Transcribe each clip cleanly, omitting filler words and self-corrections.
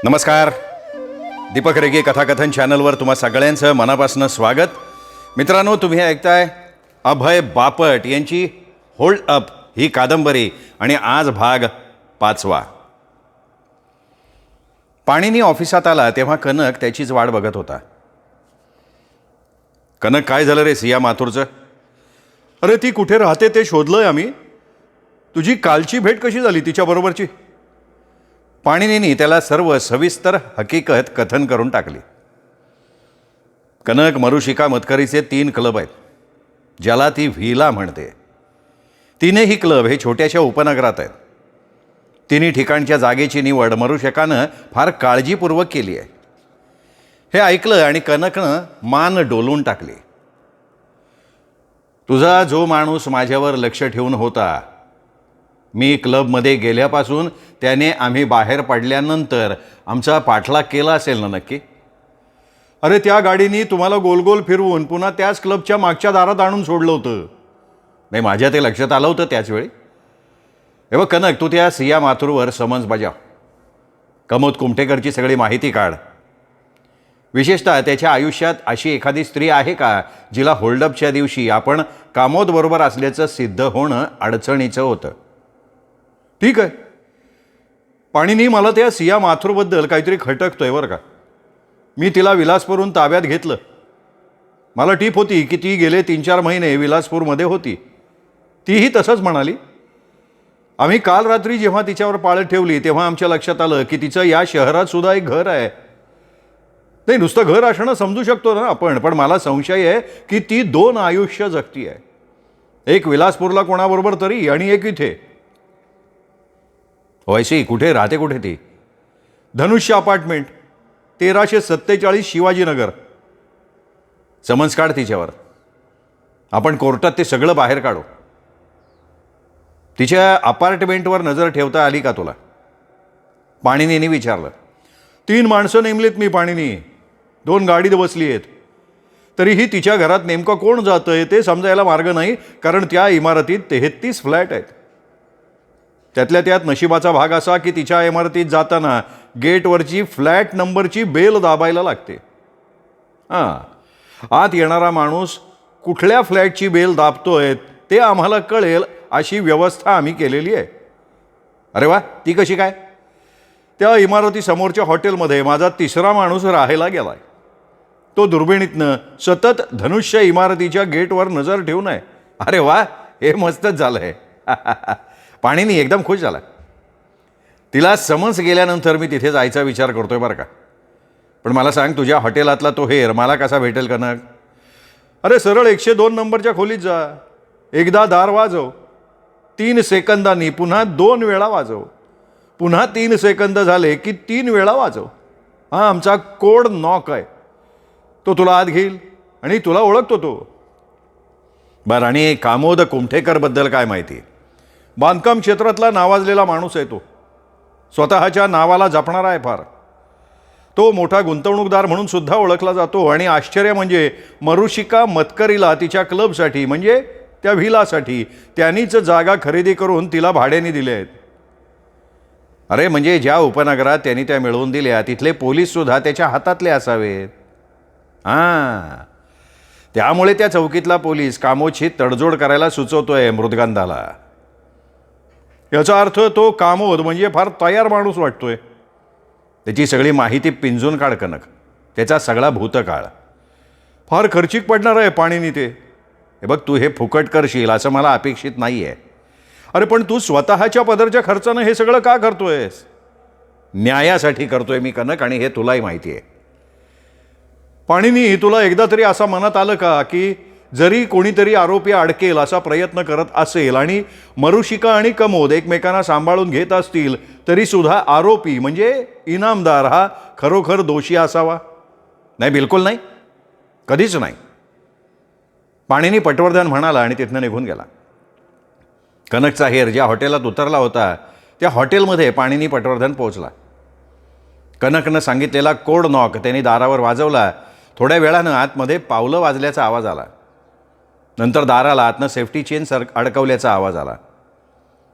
नमस्कार. दीपक रेगे कथाकथन चॅनलवर तुम्हा सगळ्यांचं मनापासून स्वागत. मित्रांनो, तुम्ही ऐकताय अभय बापट यांची होल्ड अप ही कादंबरी आणि आज भाग 5. पाणिनी ऑफिसात आला तेव्हा कनक त्याचीच वाट बघत होता. कनक, काय झालं रे सिया माथुरचं? अरे ती कुठे राहते ते शोधलंय आम्ही. तुझी कालची भेट कशी झाली तिच्याबरोबरची? पाणिनींनी त्याला सर्व सविस्तर हकीकत कथन करून टाकली. कनक, मरुशिका मतकरीचे 3 क्लब आहेत, ज्याला ती व्हिला म्हणते. तीनही क्लब हे छोट्याशा उपनगरात आहेत. तिन्ही ठिकाणच्या जागेची निवड मरुशिकानं फार काळजीपूर्वक केली आहे. हे ऐकलं आणि कनकनं मान डोलून टाकली. तुझा जो माणूस माझ्यावर लक्ष ठेवून होता, मी क्लबमध्ये गेल्यापासून त्याने आम्ही बाहेर पडल्यानंतर आमचा पाठलाग केला असेल ना नक्की? अरे त्या गाडीनी तुम्हाला गोलगोल फिरवून पुन्हा त्याच क्लबच्या मागच्या दारात आणून सोडलं होतं. नाही, माझ्या ते लक्षात आलं होतं त्याचवेळी. हे बघ कनक, तू त्या सिया माथुरवर समन्स बजाव. कमोद कुमठेकरची सगळी माहिती काढ. विशेषतः त्याच्या आयुष्यात अशी एखादी स्त्री आहे का जिला होल्डअपच्या दिवशी आपण कामोदबरोबर असल्याचं सिद्ध होणं अडचणीचं होतं? ठीक आहे. पाणिनी, मला त्या सिया माथुरबद्दल काहीतरी खटकतोय बरं का. मी तिला विलासपूरहून ताब्यात घेतलं. मला टीप होती की ती गेले 3-4 महिने विलासपूरमध्ये होती. तीही तसंच म्हणाली. आम्ही काल रात्री जेव्हा तिच्यावर पाळत ठेवली तेव्हा आमच्या लक्षात आलं की तिचं या शहरात सुद्धा एक घर आहे. नाही, नुसतं घर असणं समजू शकतो ना आपण, पण मला संशय आहे की ती 2 आयुष्य जगती आहे. एक विलासपूरला कोणाबरोबर तरी आणि एक इथे. वैशी, कुठे राहते? कुठे ती? धनुष्य अपार्टमेंट, 1347 शिवाजीनगर. समन्स काढ तिच्यावर. आपण कोर्टात ते सगळं बाहेर काढू. तिच्या अपार्टमेंटवर नजर ठेवता आली का तुला? पाणिनीने विचारलं. 3 माणसं नेमलीत मी पाणिनी. 2 गाडीत बसली आहेत. तरीही तिच्या घरात नेमकं कोण जातंय ते समजायला मार्ग नाही, कारण त्या इमारतीत 33 फ्लॅट आहेत. त्यातल्या त्यात नशिबाचा भाग असा की तिच्या इमारतीत जाताना गेटवरची फ्लॅट नंबरची बेल दाबायला लागते. आत येणारा माणूस कुठल्या फ्लॅटची बेल दाबतोय ते आम्हाला कळेल अशी व्यवस्था आम्ही केलेली आहे. अरे वा, ती कशी काय? त्या इमारतीसमोरच्या हॉटेलमध्ये माझा 3रा माणूस राहायला गेलाय. तो दुर्बिणीतनं सतत धनुष्य इमारतीच्या गेटवर नजर ठेवून आहे. अरे वा, हे मस्तच झालं आहे. पाणिनी एकदम खुश झाला. तिला समन्स गेल्यानंतर मी तिथे जायचा विचार करतोय बरं का. पण मला सांग, तुझ्या हॉटेलातला तो हेर मला कसा भेटेल कनक? अरे सरळ 102 नंबरच्या खोलीत जा. एकदा दार वाजव, 3 सेकंदांनी पुन्हा 2 वेळा वाजव. पुन्हा 3 सेकंद झाले की 3 वेळा वाजव. हा आमचा कोड नॉक आहे. तो तुला आत घेईल आणि तुला ओळखतो तो. बरं, आणि कामोद कुमठेकरबद्दल काय माहिती? बांधकाम क्षेत्रातला नावाजलेला माणूस आहे तो. स्वतःच्या नावाला जपणारा आहे फार. तो मोठा गुंतवणूकदार म्हणून सुद्धा ओळखला जातो. आणि आश्चर्य म्हणजे मरुशिका मतकरीला तिच्या क्लबसाठी म्हणजे त्या व्हिलासाठी त्यांनीच जागा खरेदी करून तिला भाड्याने दिले आहेत. अरे म्हणजे ज्या उपनगरात त्यांनी त्या मिळवून दिल्या तिथले पोलीस सुद्धा त्याच्या हातातले असावेत. त्यामुळे त्या चौकीतला पोलीस कामोदशी तडजोड करायला सुचवतोय मृदगंधाला. याचा अर्थ तो कामोद म्हणजे फार तयार माणूस वाटतोय. त्याची सगळी माहिती पिंजून काढ कनक. त्याचा सगळा भूतकाळ फार खर्चिक पडणार आहे पाणिनी ते. हे बघ, तू हे फुकट करशील असं मला अपेक्षित नाही आहे. अरे पण तू स्वतःच्या पदरच्या खर्चानं हे सगळं का करतोयस? न्यायासाठी करतोय मी कनक, आणि हे तुलाही माहिती आहे. पाणिनी, तुला एकदा तरी असं मनात आलं का की जरी कोणीतरी आरोपी अडकेल असा प्रयत्न करत असेल आणि मरुशिका आणि कमोद एकमेकांना सांभाळून घेत असतील तरी सुद्धा आरोपी म्हणजे इनामदार हा खरोखर दोषी असावा? नाही, बिलकुल नाही, कधीच नाही. पाणिनी पटवर्धन म्हणाला आणि तिथनं निघून गेला. कनकचा हेर ज्या हॉटेलात उतरला होता त्या हॉटेलमध्ये पाणिनी पटवर्धन पोहोचला. कनकनं सांगितलेला कोड नॉक त्यांनी दारावर वाजवला. थोड्या वेळानं आतमध्ये पावलं वाजल्याचा आवाज आला. नंतर दाराला आतनं सेफ्टी चेन अडकवल्याचा आवाज आला.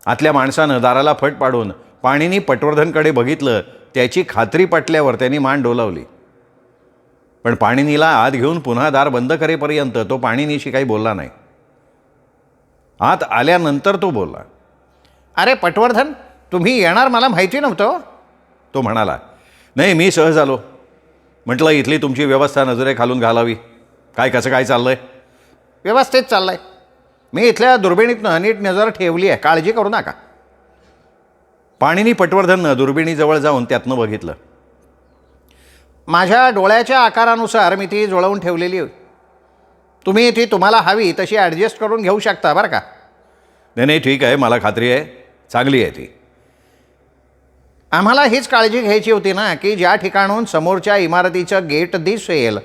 आतल्या माणसानं दाराला फट पाडून पाणिनी पटवर्धनकडे बघितलं त्याची खात्री पटल्यावर त्यांनी मान डोलावली. पण पाणिनीला आत घेऊन पुन्हा दार बंद करेपर्यंत तो पाणिनीशी काही बोलला नाही. आत आल्यानंतर तो बोलला. अरे पटवर्धन, तुम्ही येणार मला माहिती नव्हतं. तो म्हणाला, नाही मी सहज आलो. म्हटलं इथली तुमची व्यवस्था नजरे खालून घालावी. कसं काय चाललंय? व्यवस्थित चाललंय. मी इथल्या दुर्बिणीतनं नीट नजर ठेवली आहे, काळजी करू नका. पाणिनी पटवर्धननं दुर्बिणीजवळ जाऊन त्यातनं बघितलं. माझ्या डोळ्याच्या आकारानुसार मी ती जुळवून ठेवलेली आहे. तुम्ही ती तुम्हाला हवी तशी ॲडजस्ट करून घेऊ शकता बरं का. नाही ठीक आहे, मला खात्री आहे चांगली आहे ती. आम्हाला हीच काळजी घ्यायची होती ना की ज्या ठिकाणून समोरच्या इमारतीचं गेट दिसेल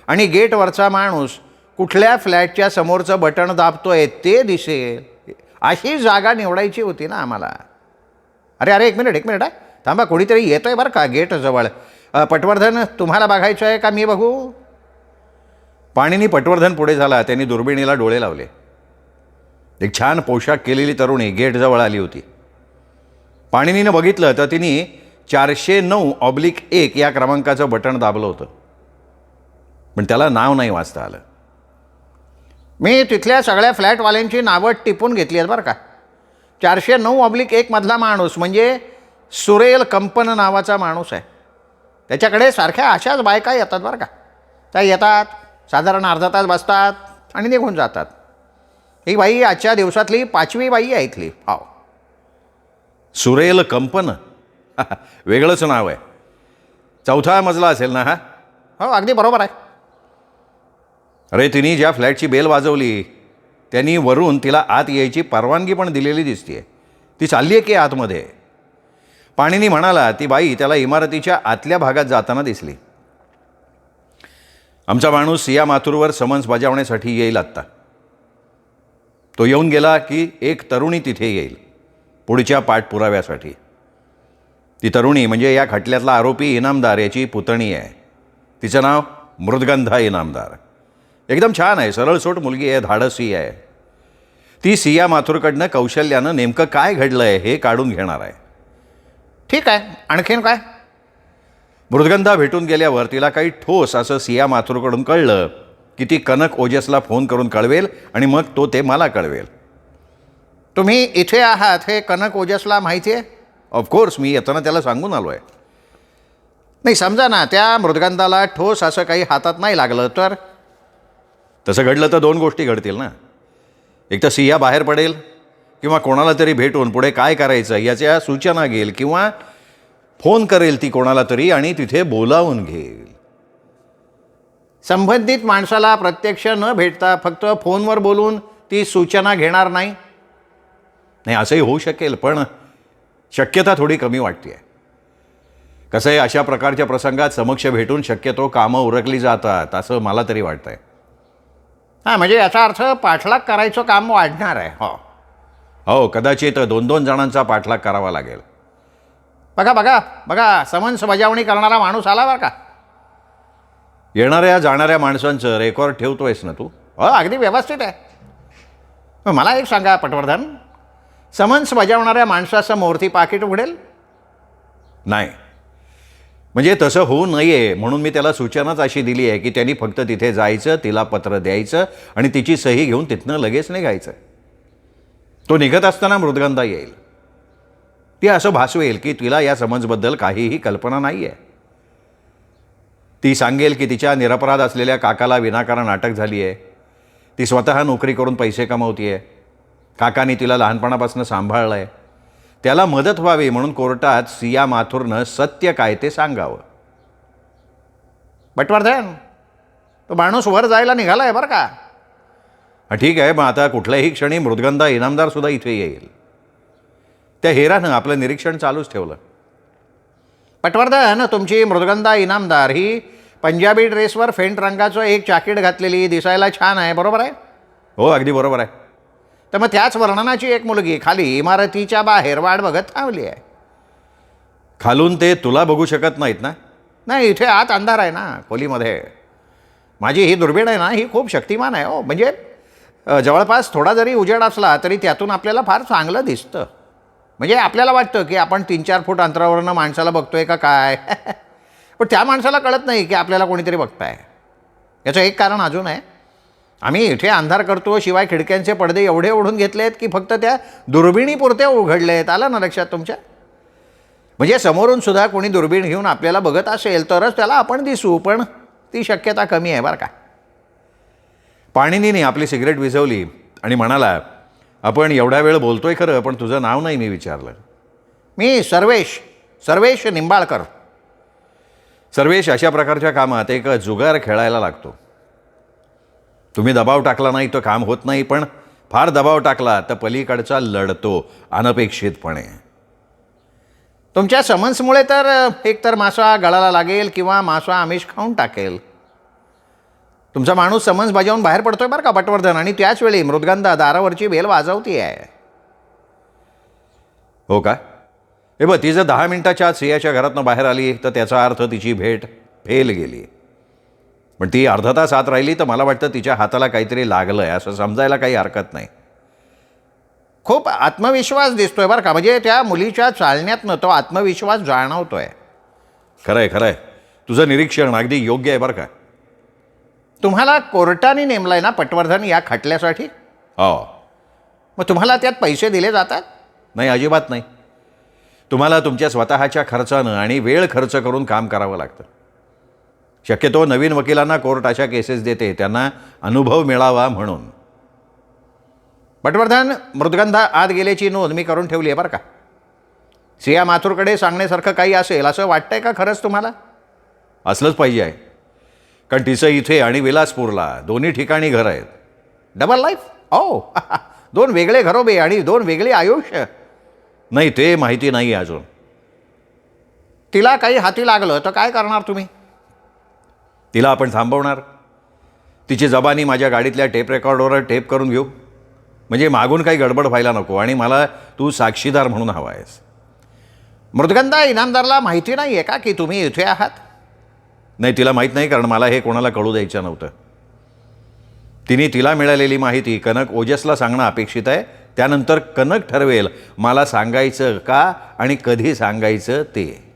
आणि गेटवरचा माणूस कुठल्या फ्लॅटच्या समोरचं बटण दाबतोय ते दिसेल, अशी जागा निवडायची होती ना आम्हाला. अरे एक मिनिट आहे, थांबा, कोणीतरी येतं आहे बरं का गेटजवळ. पटवर्धन, तुम्हाला बघायचं आहे का मी बघू? पाणिनी पटवर्धन पुढे झाला. त्यांनी दुर्बिणीला डोळे लावले. एक छान पोशाख केलेली तरुणी गेटजवळ आली होती. पाणिनीनं बघितलं तर तिने 409/1 या क्रमांकाचं बटण दाबलं होतं, पण त्याला नाव नाही वाचता आलं. मी तिथल्या सगळ्या फ्लॅटवाल्यांची नावं टिपून घेतली आहेत बरं का. 409/1 मधला माणूस म्हणजे सुरेल कंपन नावाचा माणूस आहे. त्याच्याकडे सारख्या अशाच बायका येतात बरं का. त्या येतात, साधारण अर्धा तास बसतात आणि निघून जातात. ही बाई आजच्या दिवसातली 5वी बाई आहे इथली. हो. सुरेल कंपन, वेगळंच नाव आहे. 4था मजला असेल ना हा? हो, अगदी बरोबर आहे. अरे तिने ज्या फ्लॅटची बेल वाजवली त्यांनी वरून तिला आत यायची परवानगी पण दिलेली दिसते. ती चालली आहे की आतमध्ये? पाणिनी म्हणाला. ती बाई त्याला इमारतीच्या आतल्या भागात जाताना दिसली. आमचा माणूस सिया माथुरवर समन्स बजावण्यासाठी येईल आत्ता. तो येऊन गेला की एक तरुणी तिथे येईल पुढच्या पाठपुराव्यासाठी. ती तरुणी म्हणजे या खटल्यातला आरोपी इनामदार याची पुतणी आहे. तिचं नाव मृदगंधा इनामदार. एकदम छान आहे, सरळसोट मुलगी आहे, धाडसी आहे. ती सिया माथुरकडनं कौशल्यानं नेमकं काय घडलं आहे हे काढून घेणार आहे. ठीक आहे, आणखीन काय? मृदगंधा भेटून गेल्यावर तिला काही ठोस असं सिया माथुरकडून कळलं की ती कनक ओजसला फोन करून कळवेल आणि मग तो ते मला कळवेल. तुम्ही इथे आहात हे कनक ओजसला माहिती आहे? ऑफकोर्स, मी येताना त्याला सांगून आलो आहे. नाही, समजा ना त्या मृदगंधाला ठोस असं काही हातात नाही लागलं तर? तसं घडलं तर 2 गोष्टी घडतील ना. एक तर सिया बाहेर पडेल किंवा कोणाला तरी भेटून पुढे काय करायचं याच्या सूचना घेईल किंवा फोन करेल ती कोणाला तरी आणि तिथे बोलावून घेईल. संबंधित माणसाला प्रत्यक्ष न भेटता फक्त फोनवर बोलून ती सूचना घेणार नाही? नाही, असंही होऊ शकेल, पण शक्यता थोडी कमी वाटते. कसं आहे, अशा प्रकारच्या प्रसंगात समक्ष भेटून शक्यतो कामं उरकली जातात असं मला तरी वाटतं आहे. हां, म्हणजे याचा अर्थ पाठलाग करायचं काम वाढणार आहे. हो, कदाचित 2-2 जणांचा पाठलाग करावा लागेल. बघा, समन्स बजावणी करणारा माणूस आला बरं का. येणाऱ्या जाणाऱ्या माणसांचं रेकॉर्ड ठेवतोयस ना तू? हो, अगदी व्यवस्थित आहे. मला एक सांगा पटवर्धन, समन्स बजावणाऱ्या माणसासमोर ती पाकिट उघडेल? नाही, म्हणजे तसं होऊ नये म्हणून मी त्याला सूचनाच अशी दिली आहे की त्यांनी फक्त तिथे जायचं, तिला पत्र द्यायचं आणि तिची सही घेऊन तिथनं लगेच निघायचं. तो निघत असताना मृदगंधा येईल. ती असं भासवेल की तिला या समन्सबद्दल काहीही कल्पना नाही आहे. ती सांगेल की तिच्या निरपराध असलेल्या काकाला विनाकारण अटक झाली आहे. ती स्वतः नोकरी करून पैसे कमवते आहे. काकानी तिला लहानपणापासून सांभाळलं आहे. त्याला मदत व्हावी म्हणून कोर्टात सिया माथुरनं सत्य काय ते सांगावं. पटवर्धन, तो माणूस वर जायला निघाला आहे बरं का. ठीक आहे, मग आता कुठल्याही क्षणी मृदगंधा इनामदार सुद्धा इथे येईल. त्या हेरानं आपलं निरीक्षण चालूच ठेवलं. पटवर्धन, तुमची मृदगंधा इनामदार ही पंजाबी ड्रेसवर फेंट रंगाचं एक जॅकेट घातलेली, दिसायला छान आहे, बरोबर आहे? हो, अगदी बरोबर आहे. तर मग त्याच वर्णनाची एक मुलगी खाली इमारतीच्या बाहेर वाट बघत थांबली आहे. खालून ते तुला बघू शकत नाहीत ना? नाही, इथे आत अंधार आहे ना खोलीमध्ये. माझी ही दुर्बीण आहे ना, ही खूप शक्तिमान आहे. म्हणजे जवळपास थोडा जरी उजेड असला तरी त्यातून आपल्याला फार चांगलं दिसतं. म्हणजे आपल्याला वाटतं की आपण 3-4 फूट अंतरावरनं माणसाला बघतोय का काय पण त्या माणसाला कळत नाही की आपल्याला कोणीतरी बघताय. याचं एक कारण अजून आहे. आम्ही इथे अंधार करतो, शिवाय खिडक्यांचे पडदे एवढे ओढून घेतले आहेत की फक्त त्या दुर्बिणीपुरते उघडले आहेत. आलं ना लक्षात तुमच्या? म्हणजे समोरून सुद्धा कोणी दुर्बीण घेऊन आपल्याला बघत असेल तरच त्याला आपण दिसू, पण ती शक्यता कमी आहे बरं का. पाणिनीने आपली सिगरेट विझवली आणि म्हणाला, आपण एवढा वेळ बोलतोय खरं, पण तुझं नाव नाही मी विचारलं. मी सर्वेश निंबाळकर. सर्वेश, अशा प्रकारच्या कामात एक जुगार खेळायला लागतो. तुम्ही दबाव टाकला नाही तर काम होत नाही, पण फार दबाव टाकला तर पलीकडचा लढतो अनपेक्षितपणे. तुमच्या समन्समुळे तर एकतर मासा गळाला लागेल किंवा मासा आमिष खाऊन टाकेल. तुमचा माणूस समन्स बजावून बाहेर पडतोय बरं का पटवर्धन, आणि त्याच वेळी मृदगंधा दारावरची बेल वाजवती आहे. हो का? हे बघ, ती जर 10 मिनिटाच्या आत सियाच्या घरातनं बाहेर आली तर त्याचा अर्थ तिची भेट फेल गेली. पण ती अर्धा तास आत राहिली तर मला वाटतं तिच्या हाताला काहीतरी लागलं आहे असं समजायला काही हरकत नाही. खूप आत्मविश्वास दिसतोय बरं का, म्हणजे त्या मुलीच्या चालण्यातनं तो आत्मविश्वास जाणवतोय. खरं आहे, तुझं निरीक्षण अगदी योग्य आहे बरं का. तुम्हाला कोर्टाने नेमलाय ना पटवर्धन या खटल्यासाठी? हो. मग तुम्हाला त्यात पैसे दिले जातात? नाही, अजिबात नाही. तुम्हाला तुमच्या स्वतःच्या खर्चानं आणि वेळ खर्च करून काम करावं लागतं. शक्यतो नवीन वकिलांना कोर्ट अशा केसेस देते त्यांना अनुभव मिळावा म्हणून. पटवर्धन, मृदगंधा आत गेल्याची नोंद मी करून ठेवली आहे बरं का. सिया माथुरकडे सांगण्यासारखं काही असेल असं वाटतंय का खरंच तुम्हाला? असलंच पाहिजे आहे, कारण तिचं इथे आणि विलासपूरला दोन्ही ठिकाणी घर आहेत. Double life? ओ 2 वेगळे घरोबे आणि 2 वेगळे आयुष्य. नाही, ते माहिती नाही अजून. तिला काही हाती लागलं तर काय करणार तुम्ही? तिला आपण थांबवणार. तिची जबानी माझ्या गाडीतल्या टेप रेकॉर्डवर टेप करून घेऊ, म्हणजे मागून काही गडबड व्हायला नको, आणि मला तू साक्षीदार म्हणून हवा आहेस. मृदगंधा इनामदारला माहिती नाही आहे का की तुम्ही इथे आहात? नाही, तिला माहीत नाही, कारण मला हे कोणाला कळू द्यायचं नव्हतं. तिला मिळालेली माहिती कनक ओजसला सांगणं अपेक्षित आहे. त्यानंतर कनक ठरवेल मला सांगायचं का आणि कधी सांगायचं ते.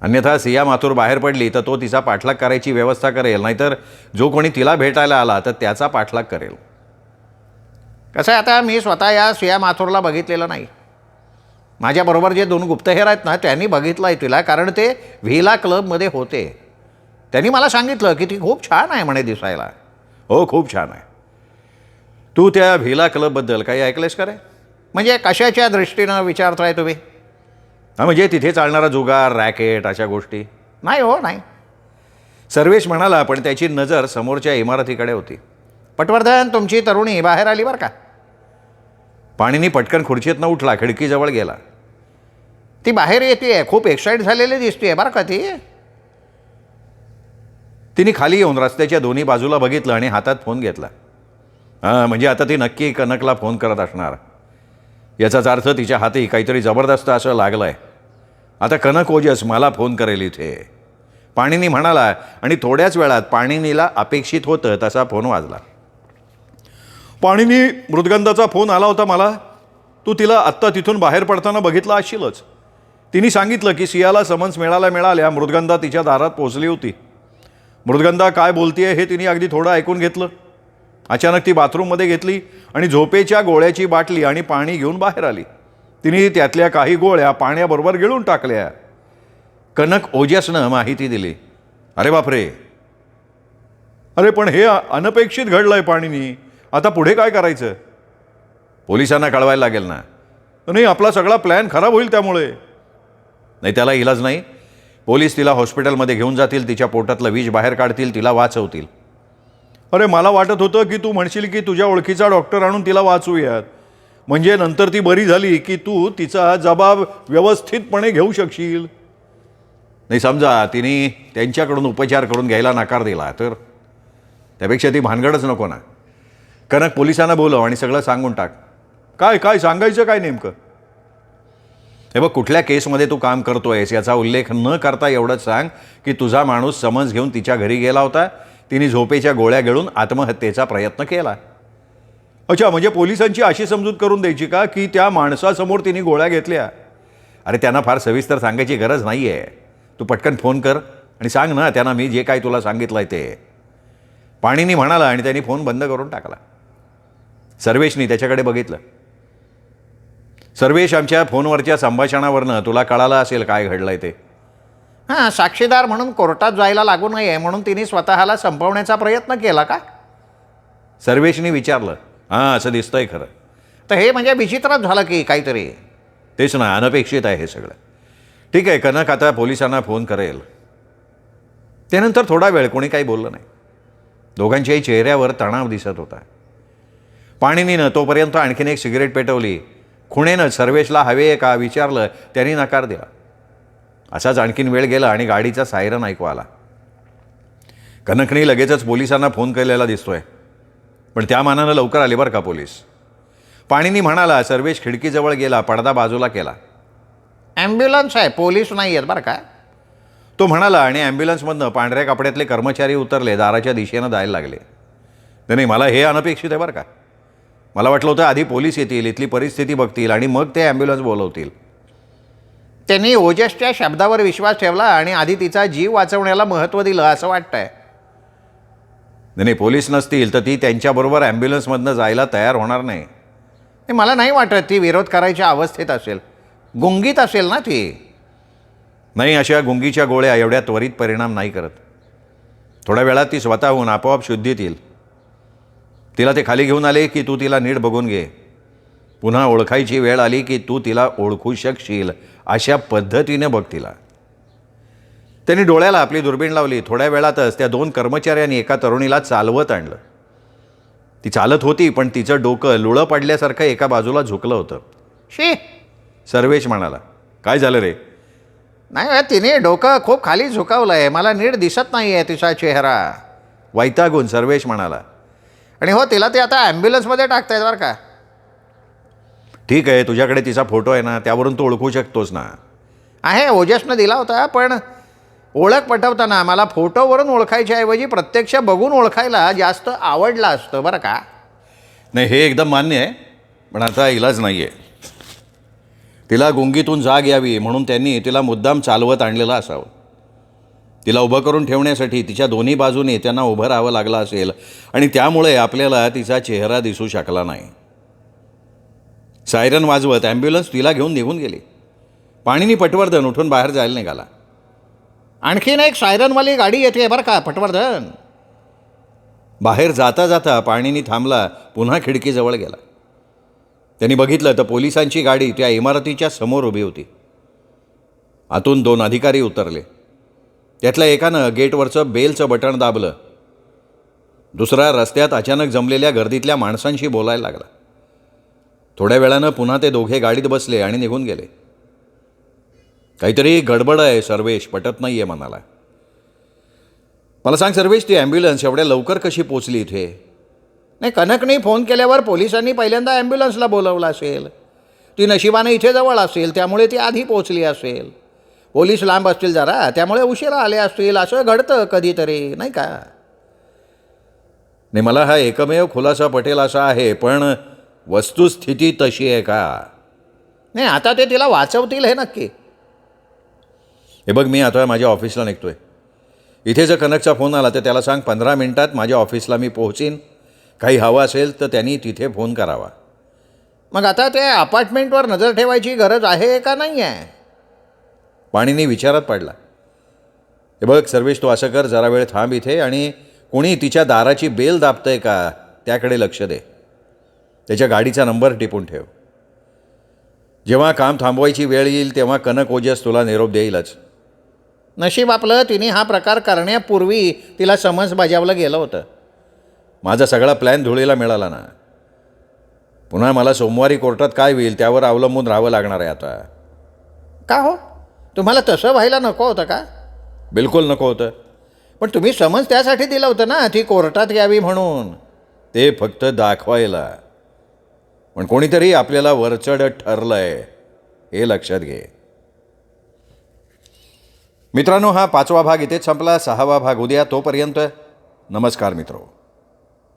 अन्यथा सिया माथुर बाहेर पडली तर तो तिचा पाठलाग करायची व्यवस्था करेल, नाहीतर जो कोणी तिला भेटायला आला तर त्याचा पाठलाग करेल. कसं आहे, आता मी स्वतः या सिया माथुरला बघितलेलं नाही. माझ्याबरोबर जे 2 गुप्तहेर आहेत ना त्यांनी बघितलं आहे तिला, कारण ते व्हिला क्लबमध्ये होते. त्यांनी मला सांगितलं की ती खूप छान आहे म्हणे दिसायला. हो, खूप छान आहे. तू त्या व्हिला क्लबबद्दल काही ऐकलंयस का रे? म्हणजे कशाच्या दृष्टीनं विचारताय तुम्ही? हां, म्हणजे तिथे चालणारा जुगार, रॅकेट, अशा गोष्टी? नाही हो, नाही. सर्वेश म्हणाला, पण त्याची नजर समोरच्या इमारतीकडे होती. पटवर्धन, तुमची तरुणी बाहेर आली बरं का. पाणीनी पटकन खुर्चीतनं उठला, खिडकीजवळ गेला. ती बाहेर येते, खूप एक्साईट झालेली दिसते बरं का ती. तिने खाली येऊन रस्त्याच्या दोन्ही बाजूला बघितलं आणि हातात फोन घेतला. हां, म्हणजे आता ती नक्की कनकला फोन करत असणार. याचाच अर्थ तिच्या हाती काहीतरी जबरदस्त असं लागलं आहे. आता कनक ओजस मला फोन करेल इथे, पाणिनी म्हणाला, आणि थोड्याच वेळात पाणिनीला अपेक्षित होतं तसा फोन वाजला. पाणिनी, मृदगंधाचा फोन आला होता मला. तू तिला आत्ता तिथून बाहेर पडताना बघितलं असशीलच. तिने सांगितलं की सियाला समन्स मिळाल्या मृदगंधा तिच्या दारात पोहोचली होती. मृदगंधा काय बोलतीये हे तिने अगदी थोडं ऐकून घेतलं. अचानक ती बाथरूममध्ये घेतली आणि झोपेच्या गोळ्याची बाटली आणि पाणी घेऊन बाहेर आली. तिने त्यातल्या काही गोळ्या पाण्याबरोबर गिळून टाकल्या. कनक ओजसनं माहिती दिली. अरे बापरे, अरे पण हे अनपेक्षित घडलंय पाणीनी. आता पुढे काय करायचं? पोलिसांना कळवायला लागेल ना. नाही, आपला सगळा प्लॅन खराब होईल त्यामुळे. नाही, त्याला इलाज नाही. पोलीस तिला हॉस्पिटलमध्ये घेऊन जातील, तिच्या पोटातलं विष बाहेर काढतील, तिला वाचवतील. अरे, मला वाटत होतं की तू म्हणशील की तुझ्या ओळखीचा डॉक्टर आणून तिला वाचवूयात, म्हणजे नंतर ती बरी झाली की तू तिचा जबाब व्यवस्थितपणे घेऊ शकशील. नाही, समजा तिने त्यांच्याकडून उपचार करून घ्यायला नकार दिला तर? त्यापेक्षा ती भानगडच नको ना. कनक, पोलिसांना बोलव आणि सगळं सांगून टाक. काय काय सांगायचं काय नेमकं? हे बघ, कुठल्या केसमध्ये तू काम करतोयस याचा उल्लेख न करता एवढंच सांग की तुझा माणूस समन्स घेऊन तिच्या घरी गेला होता. तिने झोपेच्या गोळ्या गिळून आत्महत्येचा प्रयत्न केला. अच्छा, म्हणजे पोलिसांची अशी समजूत करून द्यायची का की त्या माणसासमोर तिने गोळ्या घेतल्या? अरे त्यांना फार सविस्तर सांगायची गरज नाही आहे. तू पटकन फोन कर आणि सांग ना त्यांना मी जे काय तुला सांगितलं आहे ते. पाणीनी म्हणाला आणि त्यांनी फोन बंद करून टाकला. सर्वेशनी त्याच्याकडे बघितलं. सर्वेश, आमच्या फोनवरच्या संभाषणावरनं तुला कळालं असेल काय घडलंय ते. हां, साक्षीदार म्हणून कोर्टात जायला लागू नये म्हणून तिने स्वतःला संपवण्याचा प्रयत्न केला का? सर्वेशनी विचारलं. हां, असं दिसतंय खरं. तर हे म्हणजे विचित्रच झालं की काहीतरी. तेच ना, अनपेक्षित आहे हे सगळं. ठीक आहे, कनक आता पोलिसांना फोन करेल. त्यानंतर थोडा वेळ कोणी काही बोललं नाही. दोघांच्याही चेहऱ्यावर तणाव दिसत होता. पाणीनीनं तोपर्यंत आणखीन एक सिगरेट पेटवली. खुणेनं सर्वेशला हवे का विचारलं. त्यांनी नकार दिला. असाच आणखीन वेळ गेला आणि गाडीचा सायरन ऐकू आला. कनकने लगेचच पोलिसांना फोन केलेला दिसतोय. पण त्या मानानं लवकर आले बरं का पोलीस. पाणीनी म्हणाला. सर्वेश खिडकीजवळ गेला, पडदा बाजूला केला. ॲम्ब्युलन्स आहे, पोलीस नाही आहेत बरं का. तो म्हणाला आणि ॲम्ब्युलन्समधनं पांढऱ्या कपड्यातले कर्मचारी उतरले, दाराच्या दिशेनं जायला लागले. नाही, मला हे अनपेक्षित आहे बरं का. मला वाटलं होतं आधी पोलीस येतील, इथली परिस्थिती बघतील आणि मग ते ॲम्ब्युलन्स बोलवतील. त्यांनी ओजसच्या शब्दावर विश्वास ठेवला आणि आधी तिचा जीव वाचवण्याला महत्त्व दिलं असं वाटतंय. नाही, पोलीस नसतील तर ती त्यांच्याबरोबर ॲम्ब्युलन्समधनं जायला तयार होणार नाही. मला नाही वाटत ती विरोध करायच्या अवस्थेत असेल. गुंगीत असेल ना ती. नाही, अशा गुंगीच्या गोळ्या एवढ्या त्वरित परिणाम नाही करत. थोड्या वेळात ती स्वतःहून आपोआप शुद्धीत येईल. तिला ते खाली घेऊन आले की तू तिला नीट बघून घे. पुन्हा ओळखायची वेळ आली की तू तिला ओळखू शकशील अशा पद्धतीने बघ तिला. त्यांनी डोळ्याला आपली दुर्बीण लावली. थोड्या वेळातच त्या 2 कर्मचाऱ्यांनी एका तरुणीला चालवत आणलं. ती चालत होती पण तिचं डोकं लुळं पडल्यासारखं एका बाजूला झुकलं होतं. शी. सर्वेश म्हणाला. काय झालं रे? नाही, तिने डोकं खूप खाली झुकावलंय. मला नीट दिसत नाही आहे तिचा चेहरा. वैतागून सर्वेश म्हणाला. आणि हो, तिला ते आता ॲम्ब्युलन्समध्ये टाकतायत बरं का. ठीक आहे, तुझ्याकडे तिचा फोटो आहे ना, त्यावरून तू ओळखू शकतोस ना. आहे, ओजसनं दिला होता. पण ओळख पटवताना मला फोटोवरून ओळखायच्या ऐवजी प्रत्यक्ष बघून ओळखायला जास्त आवडलं असतं बरं का. नाही, हे एकदम मान्य आहे. पण आता इलाज नाही आहे. तिला गुंगीतून जाग यावी म्हणून त्यांनी तिला मुद्दाम चालवत आणलेलं असावं. तिला उभं करून ठेवण्यासाठी तिच्या दोन्ही बाजूने त्यांना उभं राहावं लागलं असेल आणि त्यामुळे आपल्याला तिचा चेहरा दिसू शकला नाही. सायरन वाजवत ॲम्ब्युलन्स तिला घेऊन निघून गेली. पाणीनी पटवर्धन उठून बाहेर जायला निघाला. आणखीन एक सायरनवाली गाडी येते बरं का पटवर्धन. बाहेर जाता जाता पाणीनी थांबला. पुन्हा खिडकीजवळ गेला. त्यांनी बघितलं तर पोलिसांची गाडी त्या इमारतीच्या समोर उभी होती. आतून 2 अधिकारी उतरले. त्यातल्या एकानं गेटवरचं बेलचं बटण दाबलं. दुसरा रस्त्यात अचानक जमलेल्या गर्दीतल्या माणसांशी बोलायला लागला. थोड्या वेळानं पुन्हा ते दोघे गाडीत बसले आणि निघून गेले. काहीतरी गडबड आहे सर्वेश, पटत नाही आहे मनाला. मला सांग सर्वेश, ती ॲम्ब्युलन्स एवढ्या लवकर कशी पोचली इथे? नाही, कनकने फोन केल्यावर पोलिसांनी पहिल्यांदा ॲम्ब्युलन्सला बोलवलं असेल. ती नशिबाने इथे जवळ असेल त्यामुळे ती आधी पोचली असेल. पोलीस लांब असतील जरा त्यामुळे उशिरा आले असतील. असं घडतं कधीतरी नाही का. नाही, मला हा एकमेव खुलासा पटेल असा आहे. पण वस्तुस्थिती तशी आहे का? नाही, आता ते तिला वाचवतील हे नक्की. हे बघ, मी आता माझ्या ऑफिसला निघतोय. इथे जर कनकचा फोन आला तर त्याला सांग 15 मिनिटात माझ्या ऑफिसला मी पोहोचीन. काही हवं असेल तर त्यांनी तिथे फोन करावा. मग आता ते अपार्टमेंटवर नजर ठेवायची गरज आहे का नाही आहे? पाणीनी विचारात पडला. हे बघ सर्वेश, तू असं कर, जरा वेळ थांब इथे आणि कोणी तिच्या दाराची बेल दाबतंय का त्याकडे लक्ष दे. त्याच्या गाडीचा नंबर टिपून ठेव. जेव्हा काम थांबवायची वेळ येईल तेव्हा कनक ओजस तुला निरोप देईलच. नशीब आपलं तिने हा प्रकार करण्यापूर्वी तिला समज बजावलं गेलं होतं. माझा सगळा प्लॅन धुळीला मिळाला ना. पुन्हा मला सोमवारी कोर्टात काय होईल त्यावर अवलंबून राहावं लागणार आहे आता. का हो, तुम्हाला तसं व्हायला नको होतं का? बिलकुल नको होतं. पण तुम्ही समज त्यासाठी दिलं होतं ना, ती कोर्टात यावी म्हणून. ते फक्त दाखवायला. पण कोणीतरी आपल्याला वरचढ ठरलंय हे लक्षात घे. मित्रांनो, हा 5वा भाग इथेच संपला. 6वा भाग उद्या. तोपर्यंत नमस्कार मित्रो.